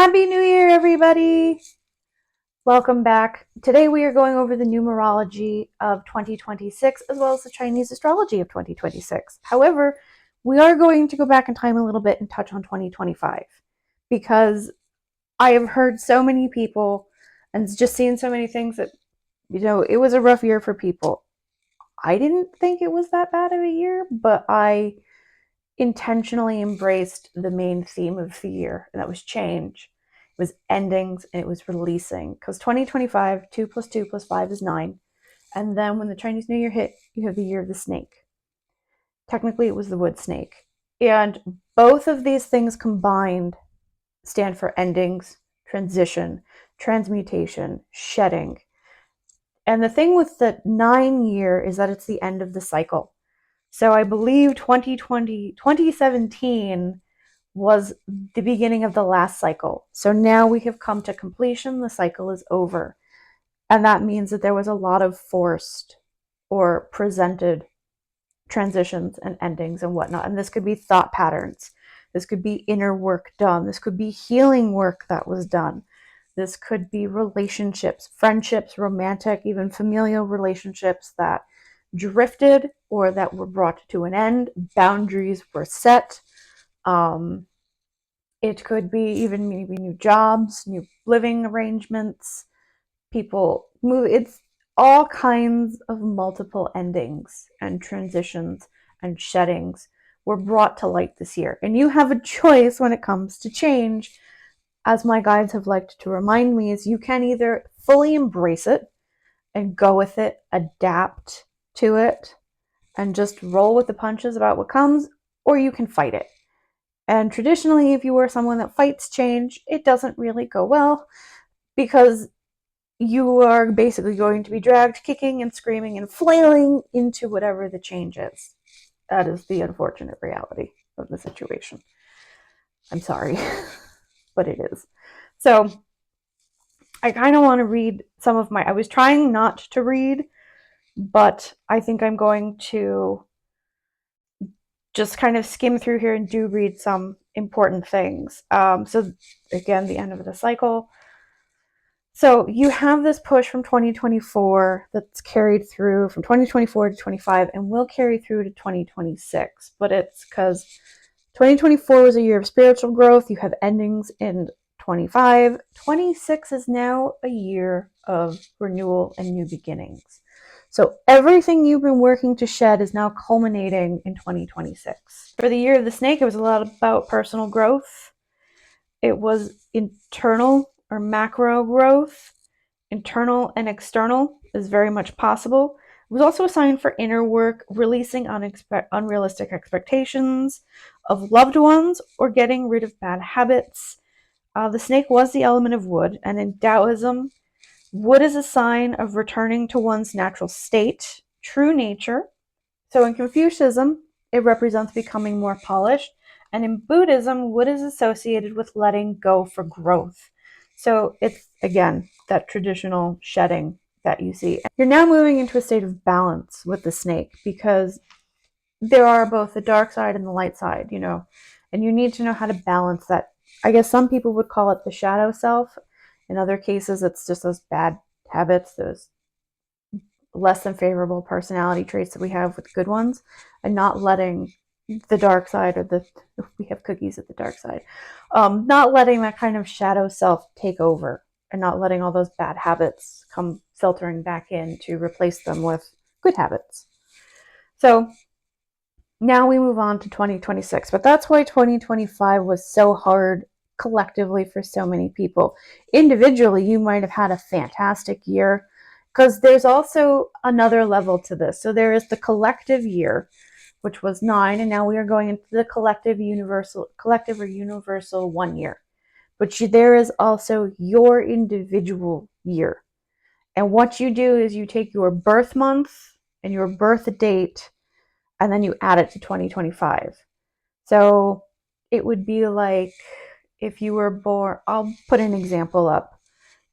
Happy New Year, everybody! Welcome back. Today we are going over the numerology of 2026 as well as the Chinese astrology of 2026. However, we are going to go back in time a little bit and touch on 2025 because I have heard so many people and just seen so many things that, it was a rough year for people. I didn't think it was that bad of a year, but I intentionally embraced the main theme of the year, and that was change. It was endings and it was releasing. Because 2025, 2 plus 2 plus 5 is 9. And then when the Chinese New Year hit, you have the year of the snake. Technically, it was the wood snake. And both of these things combined stand for endings, transition, transmutation, shedding. And the thing with the 9 year is that it's the end of the cycle. So I believe 2017 was the beginning of the last cycle. So now we have come to completion. The cycle is over. And that means that there was a lot of forced or presented transitions and endings and whatnot. And this could be thought patterns. This could be inner work done. This could be healing work that was done. This could be relationships, friendships, romantic, even familial relationships that drifted or that were brought to an end. Boundaries were set. It could be even maybe new jobs, new living arrangements, people move. It's all kinds of multiple endings and transitions and sheddings were brought to light this year. And you have a choice when it comes to change. As my guides have liked to remind me, is you can either fully embrace it and go with it, adapt to it, and just roll with the punches about what comes, or you can fight it. And traditionally, if you are someone that fights change, it doesn't really go well because you are basically going to be dragged kicking and screaming and flailing into whatever the change is. That is the unfortunate reality of the situation. I'm sorry, but it is. So I kind of want to read some of I was trying not to read, but I think I'm going to just kind of skim through here and do read some important things. So again, the end of the cycle. So you have this push from 2024 that's carried through from 2024 to 25 and will carry through to 2026. But it's because 2024 was a year of spiritual growth. You have endings in 25. 26 is now a year of renewal and new beginnings. So everything you've been working to shed is now culminating in 2026. For the year of the snake, it was a lot about personal growth. It was internal or macro growth. Internal and external is very much possible. It was also a sign for inner work, releasing unrealistic expectations of loved ones or getting rid of bad habits. The snake was the element of wood, and in Taoism, wood is a sign of returning to one's natural state, true nature. So in Confucianism, it represents becoming more polished. And in Buddhism, wood is associated with letting go for growth. So it's, again, that traditional shedding that you see. You're now moving into a state of balance with the snake because there are both the dark side and the light side, and you need to know how to balance that. I guess some people would call it the shadow self. In other cases, it's just those bad habits, those less than favorable personality traits that we have with good ones, and not letting the dark side or we have cookies at the dark side, not letting that kind of shadow self take over and not letting all those bad habits come filtering back in to replace them with good habits. So now we move on to 2026, but that's why 2025 was so hard collectively for so many people. Individually, you might have had a fantastic year because there's also another level to this. So there is the collective year, which was 9, and now we are going into the collective or universal 1 year. But there is also your individual year. And what you do is you take your birth month and your birth date, and then you add it to 2025. So it would be like if you were born, I'll put an example up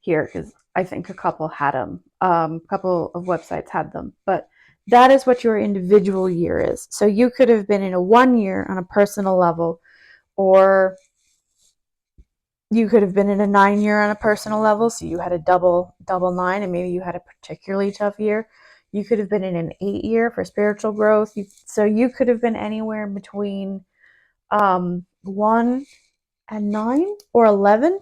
here because I think a couple had them. A couple of websites had them, but that is what your individual year is. So you could have been in a 1 year on a personal level, or You could have been in a 9 year on a personal level, so you had a double nine, and maybe you had a particularly tough year. You could have been in an 8 year for spiritual growth. So you could have been anywhere between 1 and 9 or 11.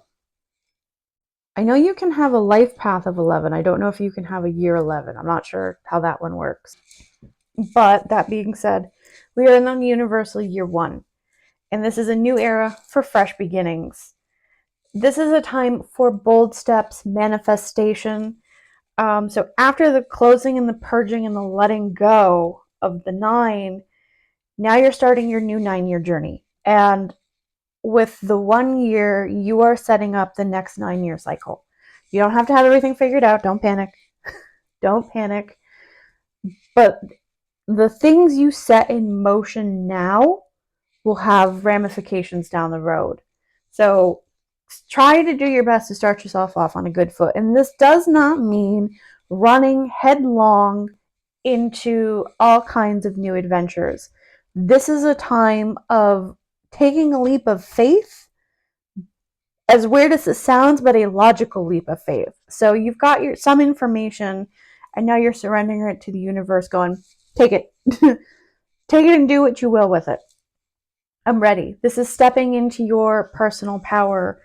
I know you can have a life path of 11. I don't know if you can have a year 11. I'm not sure how that one works. But that being said, we are in the universal year 1, and this is a new era for fresh beginnings. This is a time for bold steps, manifestation. So after the closing and the purging and the letting go of the 9, now you're starting your new 9 year journey. And with the 1 year, you are setting up the next 9 year cycle. You don't have to have everything figured out. Don't panic. Don't panic. But the things you set in motion now will have ramifications down the road. So try to do your best to start yourself off on a good foot. And this does not mean running headlong into all kinds of new adventures. This is a time of taking a leap of faith, as weird as it sounds, but a logical leap of faith. So you've got some information, and now you're surrendering it to the universe, going, take it. Take it and do what you will with it. I'm ready. This is stepping into your personal power.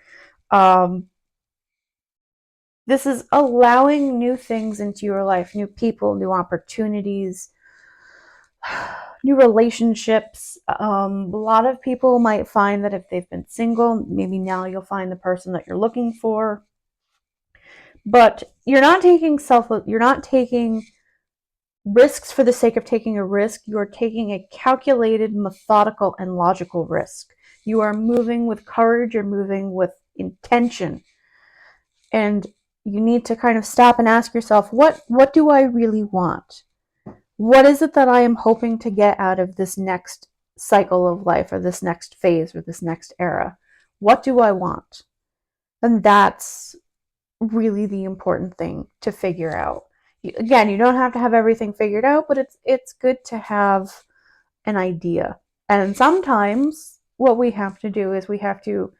This is allowing new things into your life, new people, new opportunities, new relationships. A lot of people might find that if they've been single, maybe now you'll find the person that you're looking for. But you're not taking risks for the sake of taking a risk. You are taking a calculated, methodical, and logical risk. You are moving with courage. You're moving with intention. And you need to kind of stop and ask yourself, what do I really want? What is it that I am hoping to get out of this next cycle of life, or this next phase, or this next era? What do I want? And that's really the important thing to figure out. Again, you don't have to have everything figured out, but it's good to have an idea. And sometimes what we have to do is we have to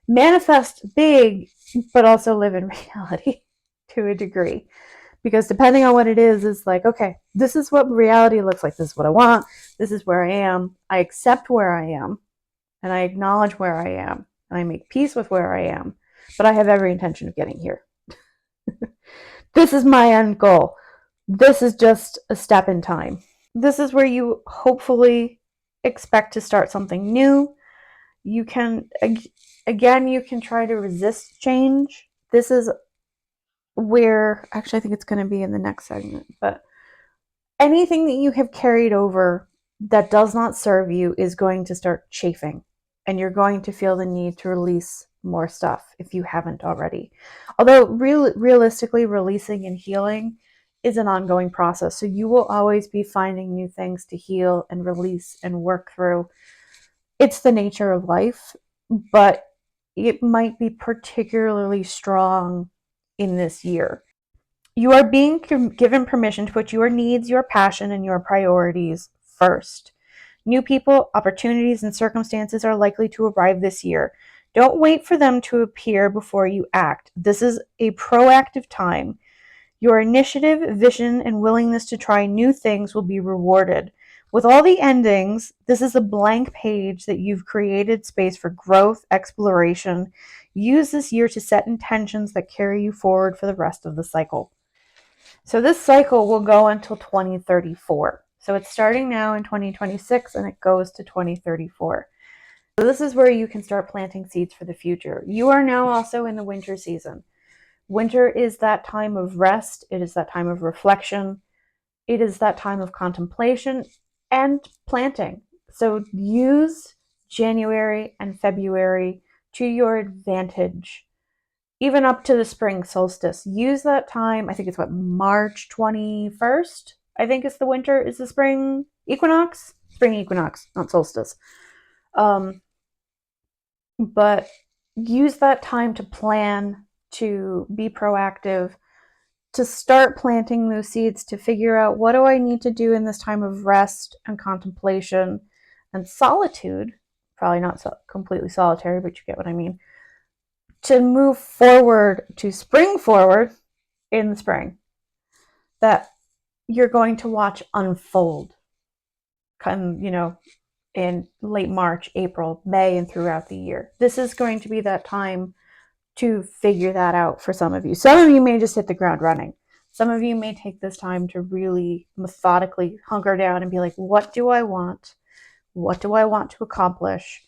manifest big, but also live in reality to a degree. Because depending on what it is like, okay, this is what reality looks like. This is what I want. This is where I am. I accept where I am, and I acknowledge where I am, and I make peace with where I am. But I have every intention of getting here. This is my end goal. This is just a step in time. This is where you hopefully expect to start something new. You can, again, you can try to resist change. This is where, actually, I think it's going to be in the next segment, but anything that you have carried over that does not serve you is going to start chafing, and you're going to feel the need to release more stuff if you haven't already. Although realistically, releasing and healing is an ongoing process. So you will always be finding new things to heal and release and work through. It's the nature of life, but it might be particularly strong in this year. You are being given permission to put your needs, your passion, and your priorities first. New people, opportunities, and circumstances are likely to arrive this year. Don't wait for them to appear before you act. This is a proactive time. Your initiative, vision, and willingness to try new things will be rewarded. With all the endings, this is a blank page that you've created space for growth, exploration. Use this year to set intentions that carry you forward for the rest of the cycle. So this cycle will go until 2034. So it's starting now in 2026 and it goes to 2034. So this is where you can start planting seeds for the future. You are now also in the winter season. Winter is that time of rest. It is that time of reflection. It is that time of contemplation and planting. So use January and February to your advantage. Even up to the spring solstice. Use that time. I think it's March 21st? I think it's the spring equinox? Spring equinox, not solstice. But use that time to plan, to be proactive, to start planting those seeds, to figure out, what do I need to do in this time of rest and contemplation and solitude? Probably not completely solitary, but you get what I mean. to move forward, to spring forward in the spring, that you're going to watch unfold come, in late March, April, May, and throughout the year. This is going to be that time to figure that out for some of you. Some of you may just hit the ground running. Some of you may take this time to really methodically hunker down and be like, what do I want? What do I want to accomplish?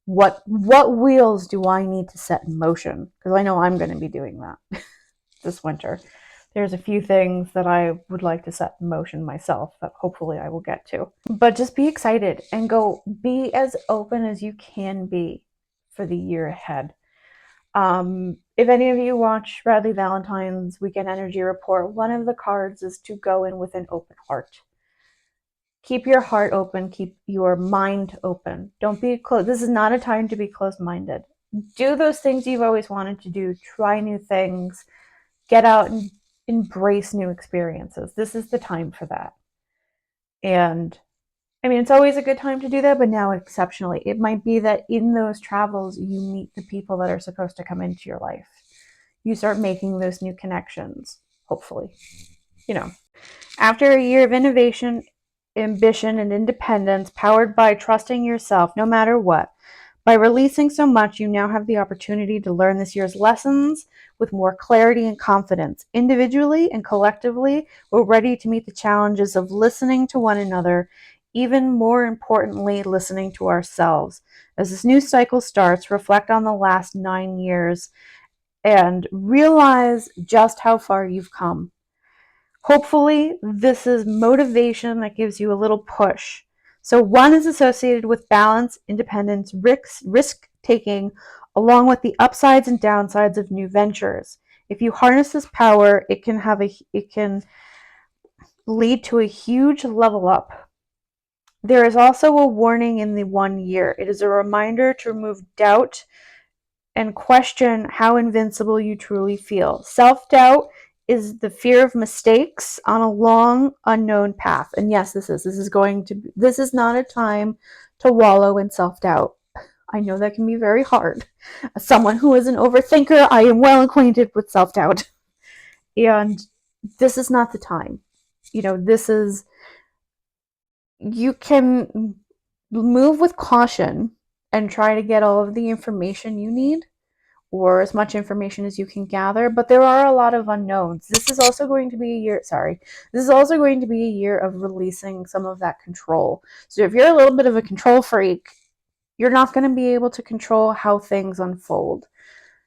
What wheels do I need to set in motion? Because I know I'm going to be doing that this winter. There's a few things that I would like to set in motion myself that hopefully I will get to. But just be excited and go be as open as you can be for the year ahead. If any of you watch Bradley Valentine's Weekend Energy Report, one of the cards is to go in with an open heart. Keep your heart open. Keep your mind open. Don't be closed. This is not a time to be closed-minded. Do those things you've always wanted to do. Try new things. Get out and embrace new experiences. This is the time for that. And I mean, it's always a good time to do that, but now exceptionally. It might be that in those travels, you meet the people that are supposed to come into your life. You start making those new connections, hopefully. After a year of innovation, ambition, and independence, powered by trusting yourself no matter what, by releasing so much, you now have the opportunity to learn this year's lessons with more clarity and confidence. Individually and collectively, we're ready to meet the challenges of listening to one another, even more importantly, listening to ourselves. As this new cycle starts, reflect on the last 9 years and realize just how far you've come. Hopefully, this is motivation that gives you a little push. So 1 is associated with balance, independence, risk-taking, along with the upsides and downsides of new ventures. If you harness this power, it can lead to a huge level up. There is also a warning in the 1 year. It is a reminder to remove doubt and question how invincible you truly feel. Self-doubt is the fear of mistakes on a long, unknown path. And yes, this is not a time to wallow in self-doubt. I know that can be very hard. As someone who is an overthinker, I am well acquainted with self-doubt. And this is not the time. You can move with caution and try to get all of the information you need, or as much information as you can gather, but there are a lot of unknowns. This is also going to be a year of releasing some of that control. So if you're a little bit of a control freak, you're not going to be able to control how things unfold.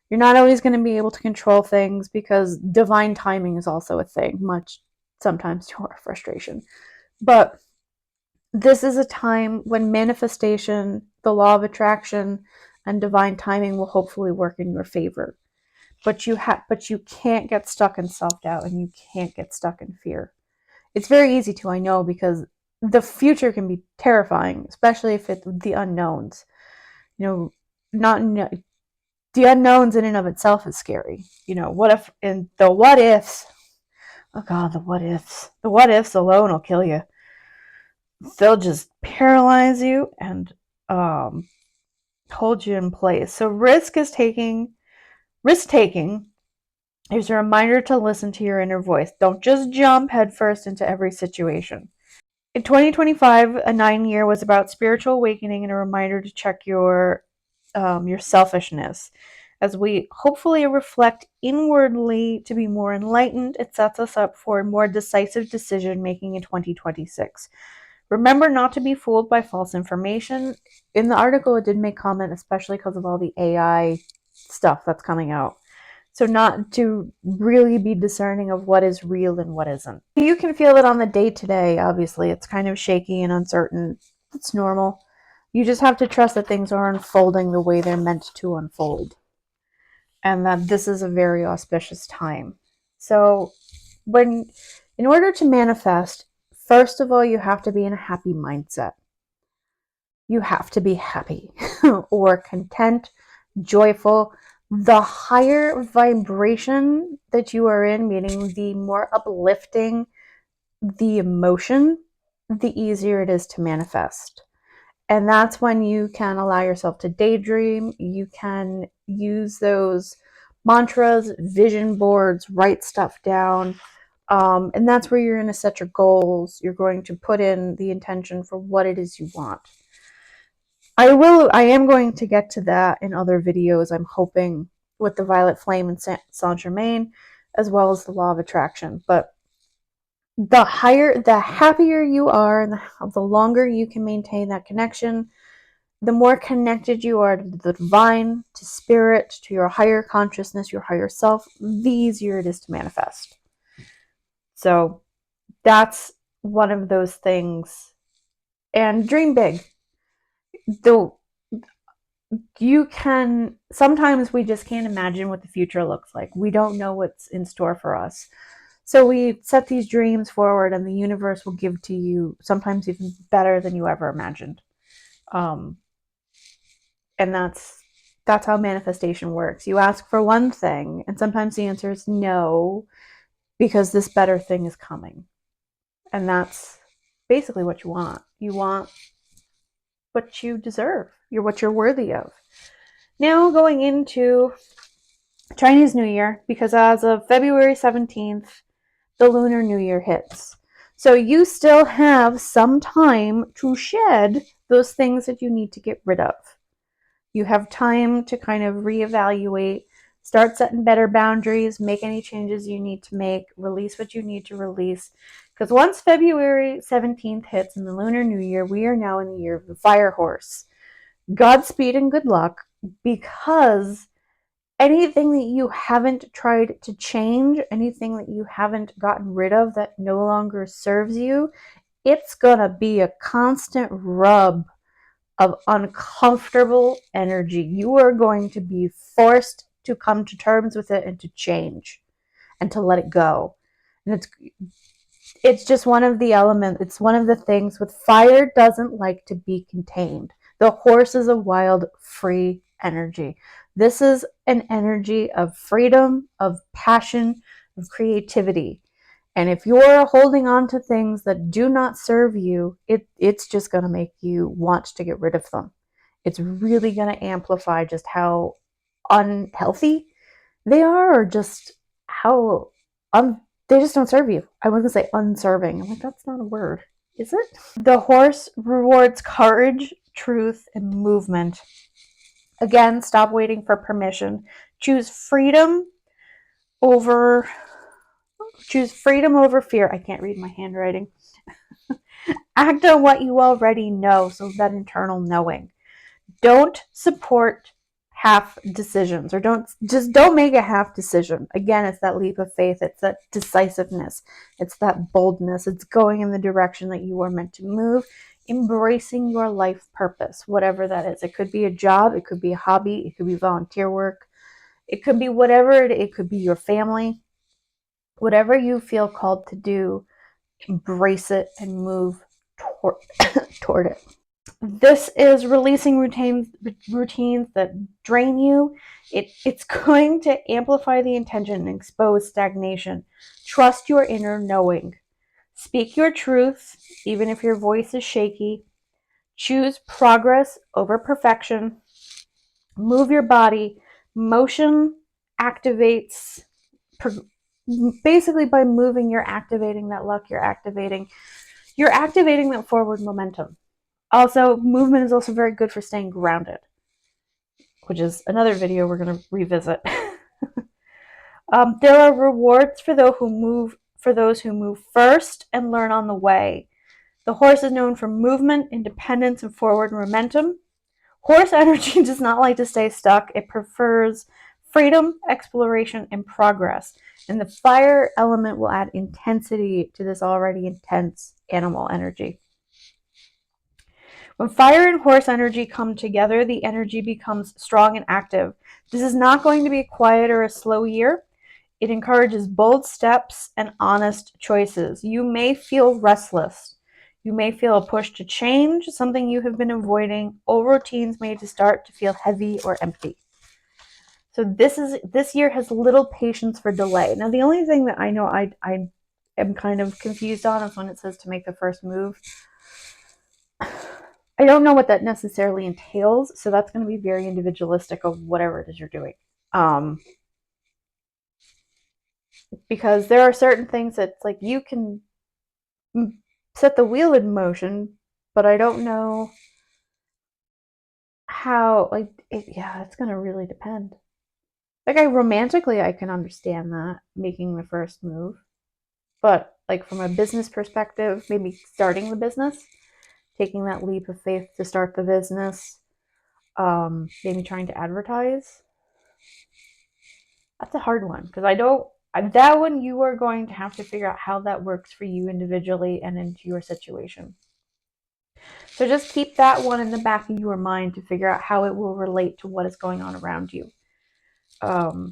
You're not always going to be able to control things because divine timing is also a thing, much sometimes to our frustration. But this is a time when manifestation, the law of attraction, and divine timing will hopefully work in your favor. But you can't get stuck in self-doubt, and you can't get stuck in fear. It's very easy to, I know, because the future can be terrifying, especially if it's the unknowns. The unknowns in and of itself is scary. What if, and the what ifs, oh God, the what ifs alone will kill you. They'll just paralyze you and hold you in place. So risk taking is a reminder to listen to your inner voice. Don't just jump headfirst into every situation. In 2025, a 9-year was about spiritual awakening and a reminder to check your selfishness. As we hopefully reflect inwardly to be more enlightened, it sets us up for more decisive decision making in 2026. Remember not to be fooled by false information. In the article, it did make comment, especially because of all the AI stuff that's coming out. So not to really be discerning of what is real and what isn't. You can feel it on the day-to-day, obviously. It's kind of shaky and uncertain. It's normal. You just have to trust that things are unfolding the way they're meant to unfold. And that this is a very auspicious time. So in order to manifest, first of all, you have to be in a happy mindset. You have to be happy or content, joyful. The higher vibration that you are in, meaning the more uplifting the emotion, the easier it is to manifest. And that's when you can allow yourself to daydream. You can use those mantras, vision boards, write stuff down. And that's where you're going to set your goals. You're going to put in the intention for what it is you want. I am going to get to that in other videos, I'm hoping, with the violet flame and Saint Germain, as well as the law of attraction. But the happier you are, and the longer you can maintain that connection, the more connected you are to the divine, to spirit, to your higher consciousness, your higher self, the easier it is to manifest. So that's one of those things. And dream big. Though you can, sometimes we just can't imagine what the future looks like. We don't know what's in store for us. So we set these dreams forward, and the universe will give to you sometimes even better than you ever imagined. And that's how manifestation works. You ask for one thing, and sometimes the answer is no, because this better thing is coming. And that's basically what you want. You want what you deserve. You're what you're worthy of. Now going into Chinese New Year, because as of February 17th, the Lunar New Year hits. So you still have some time to shed those things that you need to get rid of. You have time to kind of reevaluate, start setting better boundaries, make any changes you need to make, release what you need to release. Because once February 17th hits in the Lunar New Year, we are now in the year of the fire horse. Godspeed and good luck, because anything that you haven't tried to change, anything that you haven't gotten rid of that no longer serves you, it's gonna be a constant rub of uncomfortable energy. You are going to be forced to come to terms with it and to change and to let it go. And it's just one of the elements. It's one of the things with fire. Doesn't like to be contained. The horse is a wild, free energy. This is an energy of freedom, of passion, of creativity. And if you're holding on to things that do not serve you, it's just going to make you want to get rid of them. It's really going to amplify just how unhealthy they are, or just how they just don't serve you. I was going to say unserving. I'm like, that's not a word, is it? The horse rewards courage, truth, and movement. Again, stop waiting for permission. Choose freedom over fear. I can't read my handwriting. Act on what you already know, so that internal knowing. Don't support half decisions, or don't make a half decision. Again, it's that leap of faith. It's that decisiveness. It's that boldness. It's going in the direction that you are meant to move, embracing your life purpose, whatever that is. It could be a job. It could be a hobby. It could be volunteer work. It could be whatever it could be your family. Whatever you feel called to do, embrace it and move toward it. This is releasing routines that drain you. It's going to amplify the intention and expose stagnation. Trust your inner knowing. Speak your truth, even if your voice is shaky. Choose progress over perfection. Move your body. Motion activates. Basically, by moving, you're activating that luck. You're activating that forward momentum. Also, movement is also very good for staying grounded, which is another video we're going to revisit. There are rewards for those who move first and learn on the way. The horse is known for movement, independence, and forward momentum. Horse energy does not like to stay stuck. It prefers freedom, exploration, and progress. And the fire element will add intensity to this already intense animal energy. When fire and horse energy come together, the energy becomes strong and active. This is not going to be a quiet or a slow year. It encourages bold steps and honest choices. You may feel restless. You may feel a push to change, something you have been avoiding. Old routines may start to feel heavy or empty. So this year has little patience for delay. Now, the only thing that I know I am kind of confused on is when it says to make the first move. I don't know what that necessarily entails, so that's going to be very individualistic of whatever it is you're doing. Because there are certain things that's like you can set the wheel in motion, but I don't know how, like, it's going to really depend. Like, romantically, I can understand that, making the first move. But, like, from a business perspective, maybe starting the business, taking that leap of faith to start the business, maybe trying to advertise. That's a hard one because that one you are going to have to figure out how that works for you individually and into your situation. So just keep that one in the back of your mind to figure out how it will relate to what is going on around you. So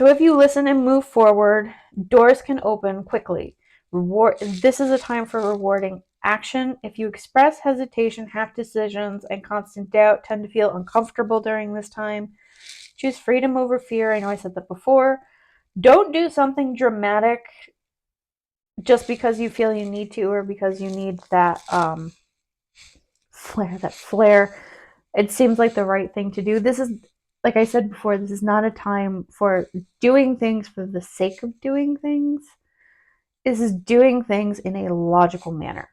if you listen and move forward, doors can open quickly. This is a time for rewarding action. If you express hesitation, have decisions, and constant doubt, tend to feel uncomfortable during this time. Choose freedom over fear. I know I said that before. Don't do something dramatic just because you feel you need to or because you need that flair. It seems like the right thing to do. This is, like I said before, this is not a time for doing things for the sake of doing things. This is doing things in a logical manner.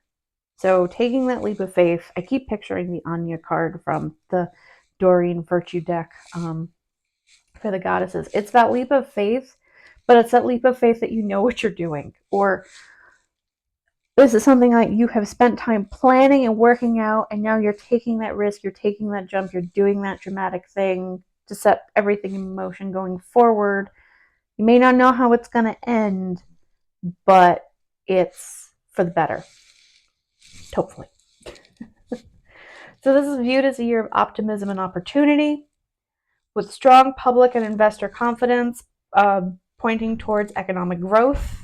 So taking that leap of faith, I keep picturing the Anya card from the Doreen Virtue deck for the goddesses. It's that leap of faith, but it's that leap of faith that you know what you're doing. Or this is something like you have spent time planning and working out, and now you're taking that risk, you're taking that jump, you're doing that dramatic thing to set everything in motion going forward. You may not know how it's going to end, but it's for the better, hopefully. So this is viewed as a year of optimism and opportunity, with strong public and investor confidence pointing towards economic growth.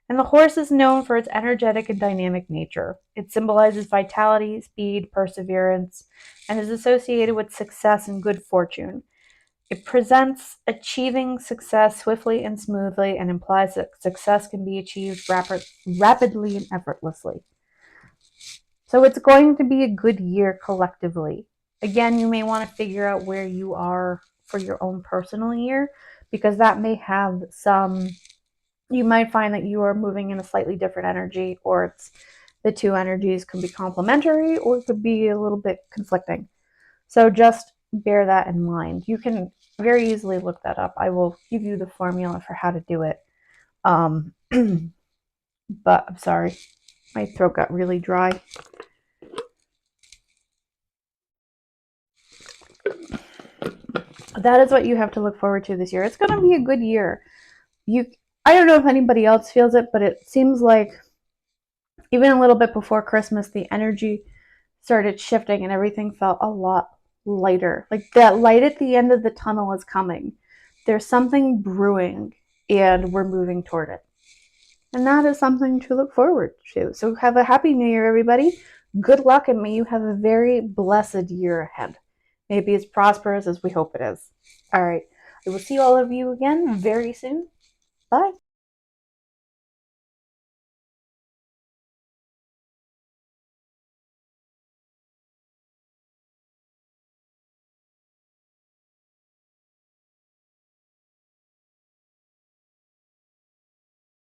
And the horse is known for its energetic and dynamic nature. It symbolizes vitality, speed, perseverance, and is associated with success and good fortune. It presents achieving success swiftly and smoothly and implies that success can be achieved rapidly and effortlessly. So it's going to be a good year collectively. Again, you may want to figure out where you are for your own personal year, because that may have you might find that you are moving in a slightly different energy, or the two energies can be complementary or it could be a little bit conflicting. So just bear that in mind. You can very easily look that up. I will give you the formula for how to do it. But I'm sorry, my throat got really dry. That is what you have to look forward to this year. It's going to be a good year. I don't know if anybody else feels it, but it seems like even a little bit before Christmas, the energy started shifting and everything felt a lot lighter. Like that light at the end of the tunnel is coming. There's something brewing and we're moving toward it. And that is something to look forward to. So have a happy new year, everybody. Good luck, and may you have a very blessed year ahead. May it be as prosperous as we hope it is. All right. I will see all of you again very soon. Bye.